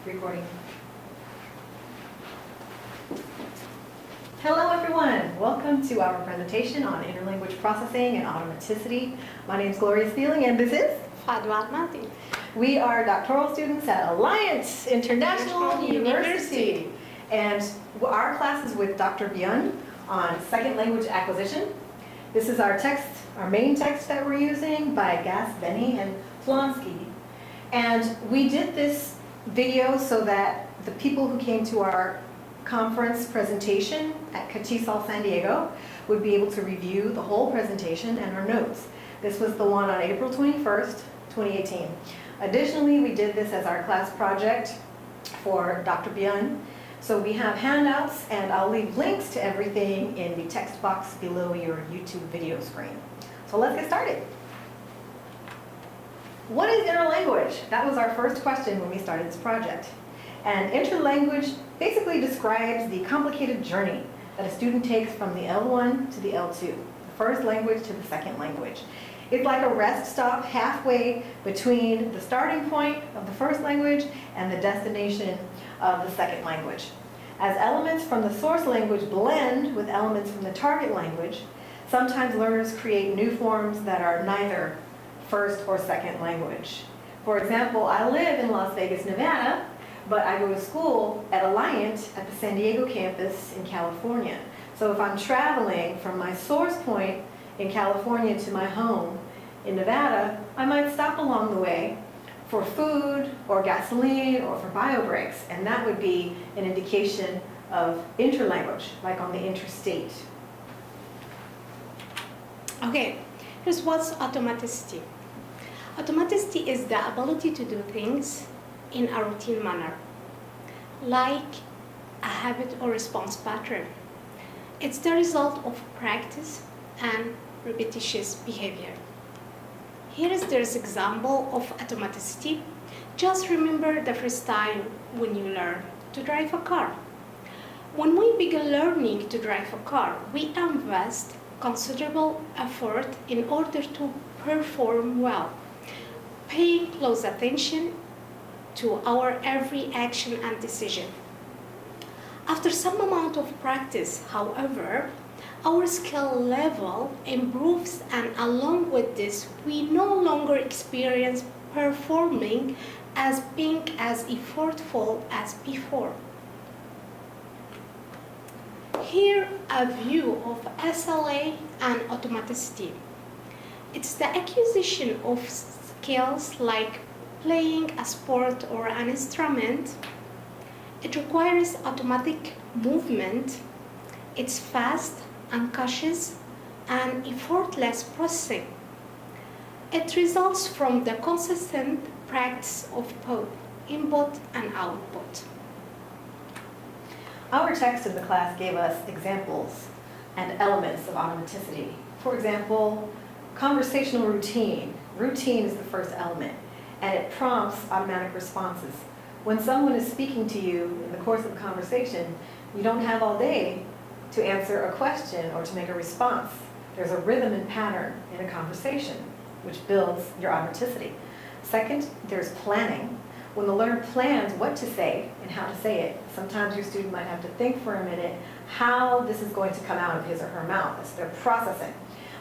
Recording. Hello everyone, welcome to our presentation on interlanguage processing and automaticity. My name is Gloria Steeling and this is Fadwa Mati. We are doctoral students at Alliance International University. And our class is with Dr. Byun on second language acquisition. This is our text, our main text that we're using by Gass, Benny, and Flonsky. And we did this video so that the people who came to our conference presentation at TESOL San Diego would be able to review the whole presentation and our notes. This was the one on April 21st, 2018. Additionally, we did this as our class project for Dr. Byun. So we have handouts, and I'll leave links to everything in the text box below your YouTube video screen. So let's get started. What is interlanguage? That was our first question when we started this project. And interlanguage basically describes the complicated journey that a student takes from the L1 to the L2, the first language to the second language. It's like a rest stop halfway between the starting point of the first language and the destination of the second language. As elements from the source language blend with elements from the target language, sometimes learners create new forms that are neither first or second language. For example, I live in Las Vegas, Nevada, but I go to school at Alliance at the San Diego campus in California. So if I'm traveling from my source point in California to my home in Nevada, I might stop along the way for food or gasoline or for bio breaks, and that would be an indication of interlanguage, like on the interstate. Okay, here's what's automaticity. Automaticity is the ability to do things in a routine manner, like a habit or response pattern. It's the result of practice and repetitious behavior. Here is this example of automaticity. Just remember the first time when you learn to drive a car. When we begin learning to drive a car, we invest considerable effort in order to perform well, paying close attention to our every action and decision. After some amount of practice, however, our skill level improves, and along with this, we no longer experience performing as being as effortful as before. Here, a view of SLA and automaticity. It's the acquisition of skills like playing a sport or an instrument. It requires automatic movement. It's fast, unconscious, and effortless processing. It results from the consistent practice of both input and output. Our text in the class gave us examples and elements of automaticity. For example, conversational routine. Routine is the first element, and it prompts automatic responses. When someone is speaking to you in the course of a conversation, you don't have all day to answer a question or to make a response. There's a rhythm and pattern in a conversation, which builds your automaticity. Second, there's planning. When the learner plans what to say and how to say it, sometimes your student might have to think for a minute how this is going to come out of his or her mouth. That's their processing.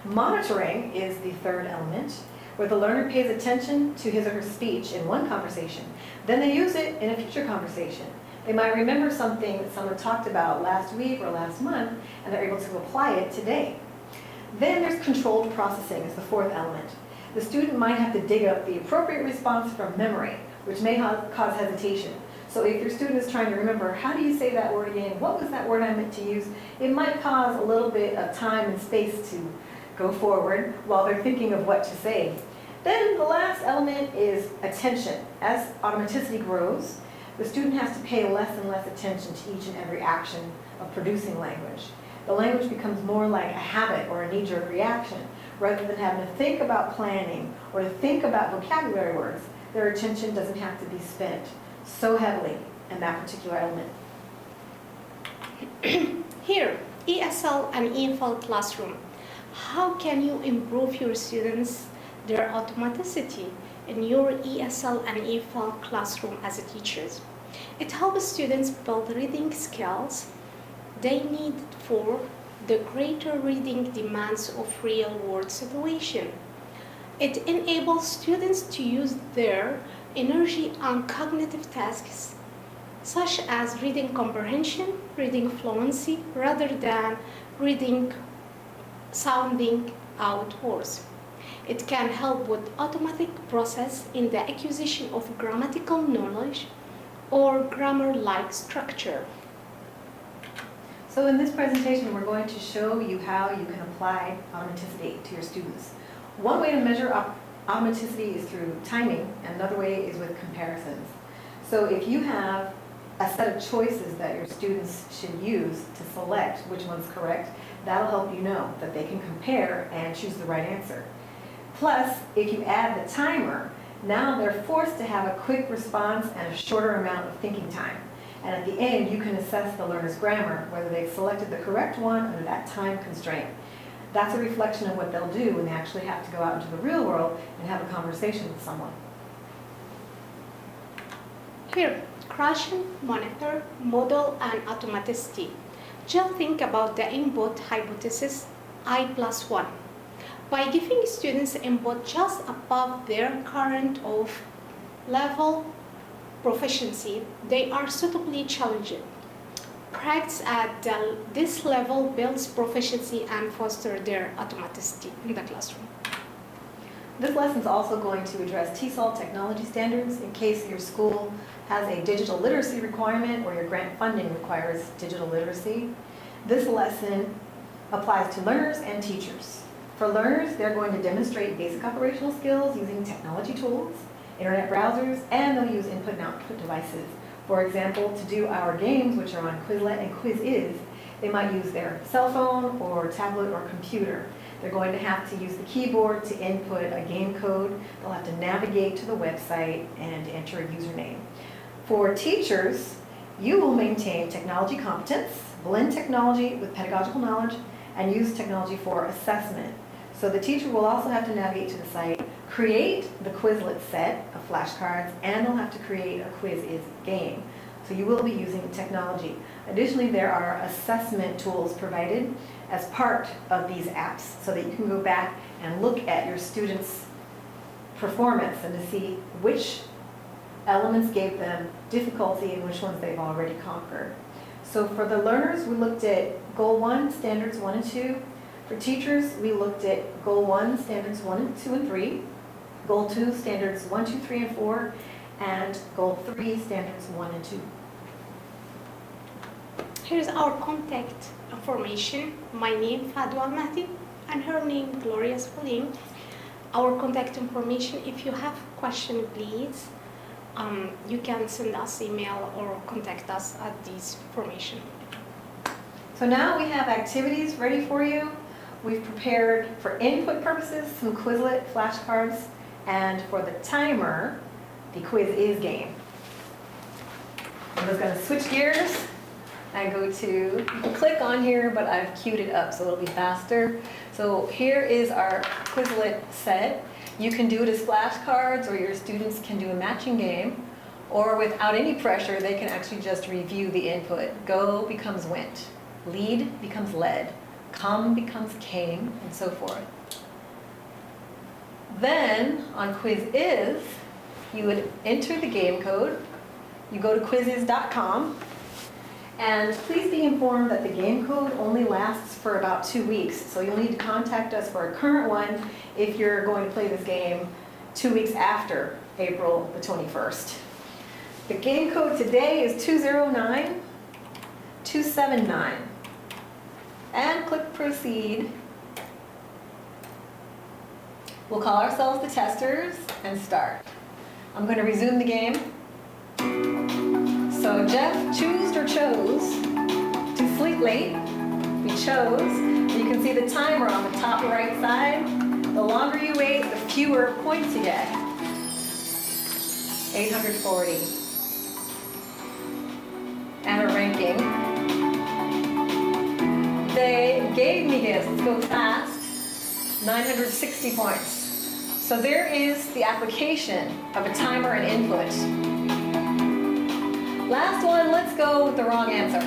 Monitoring is the third element, where the learner pays attention to his or her speech in one conversation. Then they use it in a future conversation. They might remember something that someone talked about last week or last month, and they're able to apply it today. Then there's controlled processing as the fourth element. The student might have to dig up the appropriate response from memory, which may cause hesitation. So if your student is trying to remember, how do you say that word again? What was that word I meant to use? It might cause a little bit of time and space to go forward while they're thinking of what to say. Then the last element is attention. As automaticity grows, the student has to pay less and less attention to each and every action of producing language. The language becomes more like a habit or a knee-jerk reaction. Rather than having to think about planning or to think about vocabulary words, their attention doesn't have to be spent so heavily in that particular element. Here, ESL and EFL classroom. How can you improve your students, their automaticity in your ESL and EFL classroom as a teachers? It helps students build reading skills they need for the greater reading demands of real-world situation. It enables students to use their energy on cognitive tasks, such as reading comprehension, reading fluency, rather than reading sounding out words. It can help with automatic process in the acquisition of grammatical knowledge or grammar-like structure. So in this presentation, we're going to show you how you can apply automaticity to your students. One way to measure automaticity is through timing, and another way is with comparisons. So if you have a set of choices that your students should use to select which one's correct, that'll help you know that they can compare and choose the right answer. Plus, if you add the timer, now they're forced to have a quick response and a shorter amount of thinking time. And at the end, you can assess the learner's grammar, whether they've selected the correct one under that time constraint. That's a reflection of what they'll do when they actually have to go out into the real world and have a conversation with someone. Here, question, monitor, model, and automaticity. Just think about the input hypothesis I+1. By giving students input just above their current of level proficiency, they are suitably challenged. Practice at this level builds proficiency and fosters their automaticity in the classroom. This lesson is also going to address TESOL Technology standards in case your school has a digital literacy requirement or your grant funding requires digital literacy. This lesson applies to learners and teachers. For learners, they're going to demonstrate basic operational skills using technology tools, internet browsers, and they'll use input and output devices. For example, to do our games, which are on Quizlet and Quiz, they might use their cell phone or tablet or computer. They're going to have to use the keyboard to input a game code. They'll have to navigate to the website and enter a username. For teachers, you will maintain technology competence, blend technology with pedagogical knowledge, and use technology for assessment. So the teacher will also have to navigate to the site, create the Quizlet set of flashcards, and they'll have to create a Quiz game. So you will be using technology. Additionally, there are assessment tools provided as part of these apps so that you can go back and look at your students' performance and to see which elements gave them difficulty and which ones they've already conquered. So for the learners, we looked at Goal 1, Standards 1 and 2. For teachers, we looked at Goal 1, Standards 1 and 2 and 3. Goal 2, Standards 1, 2, 3, and 4. And Goal 3, Standards 1 and 2. Here's our contact information. My name, Fadwa Mahdi, and her name, Gloria Spelling. Our contact information, if you have question, please, you can send us email or contact us at this information. So now we have activities ready for you. We've prepared for input purposes some Quizlet flashcards, and for the timer, the Quiz game. I'm just going to switch gears. I go to, you can click on here, but I've queued it up so it'll be faster. So here is our Quizlet set. You can do it as flashcards, or your students can do a matching game, or without any pressure, they can actually just review the input. Go becomes went, lead becomes led, come becomes came, and so forth. Then on Quiz you would enter the game code. You go to quizizz.com. And please be informed that the game code only lasts for about 2 weeks. So you'll need to contact us for a current one if you're going to play this game 2 weeks after April the 21st. The game code today is 209279. And click proceed. We'll call ourselves the testers and start. I'm going to resume the game. So Jeff chose to sleep late. We chose. You can see the timer on the top right side. The longer you wait, the fewer points you get. 840. And a ranking. They gave me this. Let's go fast. 960 points. So there is the application of a timer and input. Last one, let's go with the wrong answer.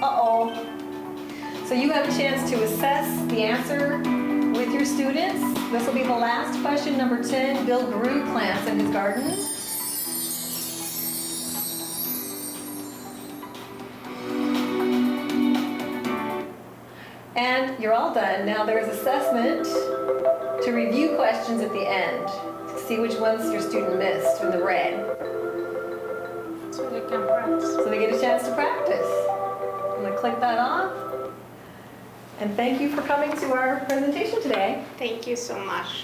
Uh-oh. So you have a chance to assess the answer with your students. This will be the last question, number 10. Bill grew plants in his garden. And you're all done. Now there's assessment to review questions at the end to see which ones your student missed in the red. So they can practice. So they get a chance to practice. I'm going to click that off. And thank you for coming to our presentation today. Thank you so much.